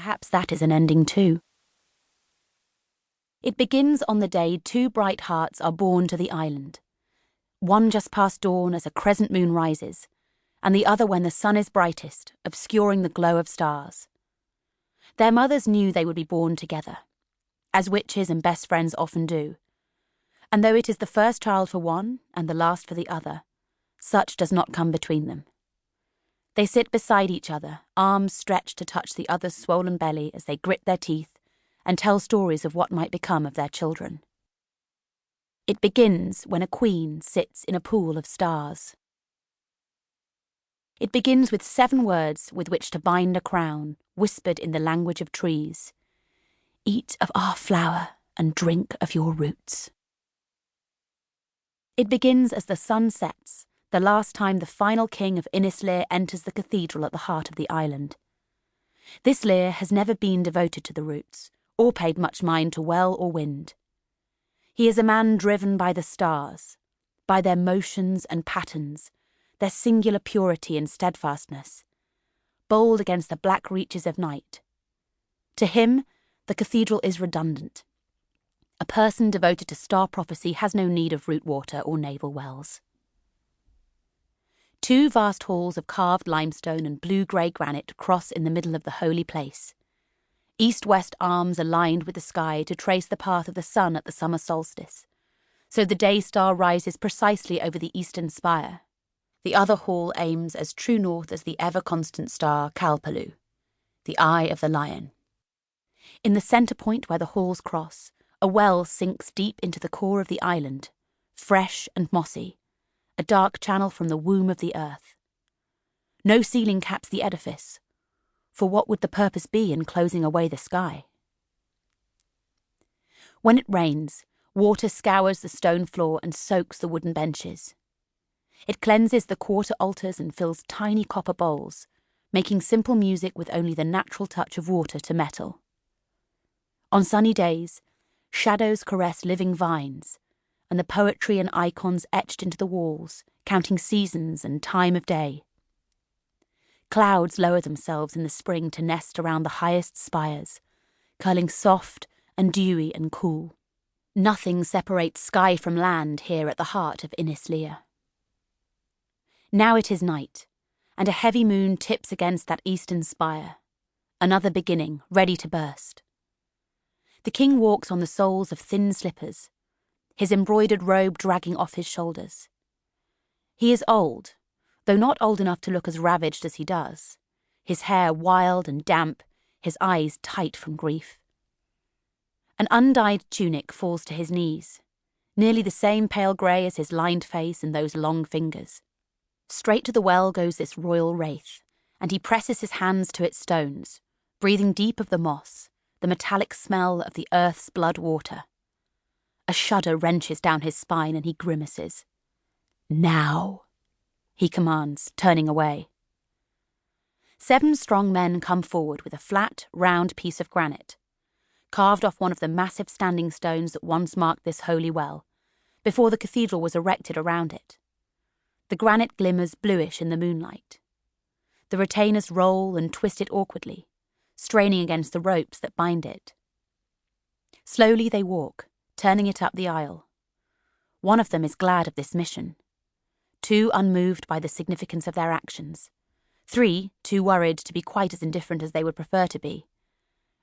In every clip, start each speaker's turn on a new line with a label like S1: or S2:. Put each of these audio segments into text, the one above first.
S1: Perhaps that is an ending too. It begins on the day two bright hearts are born to the island. One just past dawn as a crescent moon rises, and the other when the sun is brightest, obscuring the glow of stars. Their mothers knew they would be born together, as witches and best friends often do. And though it is the first child for one and the last for the other, such does not come between them. They sit beside each other, arms stretched to touch the other's swollen belly as they grit their teeth and tell stories of what might become of their children. It begins when a queen sits in a pool of stars. It begins with 7 words with which to bind a crown, whispered in the language of trees. Eat of our flower and drink of your roots. It begins as the sun sets, the last time the final king of Innis Lear enters the cathedral at the heart of the island. This Lear has never been devoted to the roots, or paid much mind to well or wind. He is a man driven by the stars, by their motions and patterns, their singular purity and steadfastness, bold against the black reaches of night. To him, the cathedral is redundant. A person devoted to star prophecy has no need of root water or naval wells. 2 vast halls of carved limestone and blue-grey granite cross in the middle of the holy place. East-west arms aligned with the sky to trace the path of the sun at the summer solstice, so the day star rises precisely over the eastern spire. The other hall aims as true north as the ever-constant star Kalpalu, the eye of the lion. In the centre point where the halls cross, a well sinks deep into the core of the island, fresh and mossy, a dark channel from the womb of the earth. No ceiling caps the edifice, for what would the purpose be in closing away the sky? When it rains, water scours the stone floor and soaks the wooden benches. It cleanses the quarter altars and fills tiny copper bowls, making simple music with only the natural touch of water to metal. On sunny days, shadows caress living vines, and the poetry and icons etched into the walls, counting seasons and time of day. Clouds lower themselves in the spring to nest around the highest spires, curling soft and dewy and cool. Nothing separates sky from land here at the heart of Innis Lear. Now it is night, and a heavy moon tips against that eastern spire, another beginning, ready to burst. The king walks on the soles of thin slippers, his embroidered robe dragging off his shoulders. He is old, though not old enough to look as ravaged as he does, his hair wild and damp, his eyes tight from grief. An undyed tunic falls to his knees, nearly the same pale grey as his lined face and those long fingers. Straight to the well goes this royal wraith, and he presses his hands to its stones, breathing deep of the moss, the metallic smell of the earth's blood water. A shudder wrenches down his spine and he grimaces. Now, he commands, turning away. 7 strong men come forward with a flat, round piece of granite, carved off one of the massive standing stones that once marked this holy well, before the cathedral was erected around it. The granite glimmers bluish in the moonlight. The retainers roll and twist it awkwardly, straining against the ropes that bind it. Slowly they walk, turning it up the aisle. One of them is glad of this mission. 2 unmoved by the significance of their actions. 3 too worried to be quite as indifferent as they would prefer to be.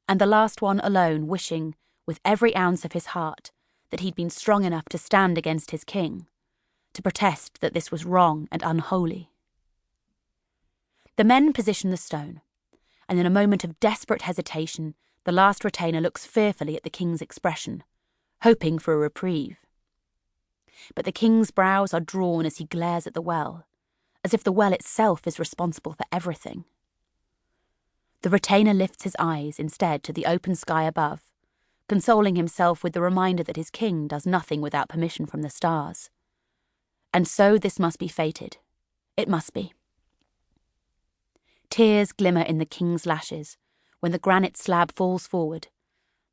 S1: And the last one alone wishing, with every ounce of his heart, that he'd been strong enough to stand against his king, to protest that this was wrong and unholy. The men position the stone, and in a moment of desperate hesitation, the last retainer looks fearfully at the king's expression, hoping for a reprieve. But the king's brows are drawn as he glares at the well, as if the well itself is responsible for everything. The retainer lifts his eyes instead to the open sky above, consoling himself with the reminder that his king does nothing without permission from the stars. And so this must be fated. It must be. Tears glimmer in the king's lashes when the granite slab falls forward,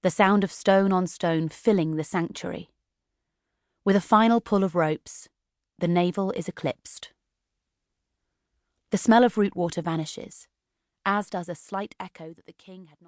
S1: the sound of stone on stone filling the sanctuary. With a final pull of ropes, the navel is eclipsed. The smell of root water vanishes, as does a slight echo that the king had not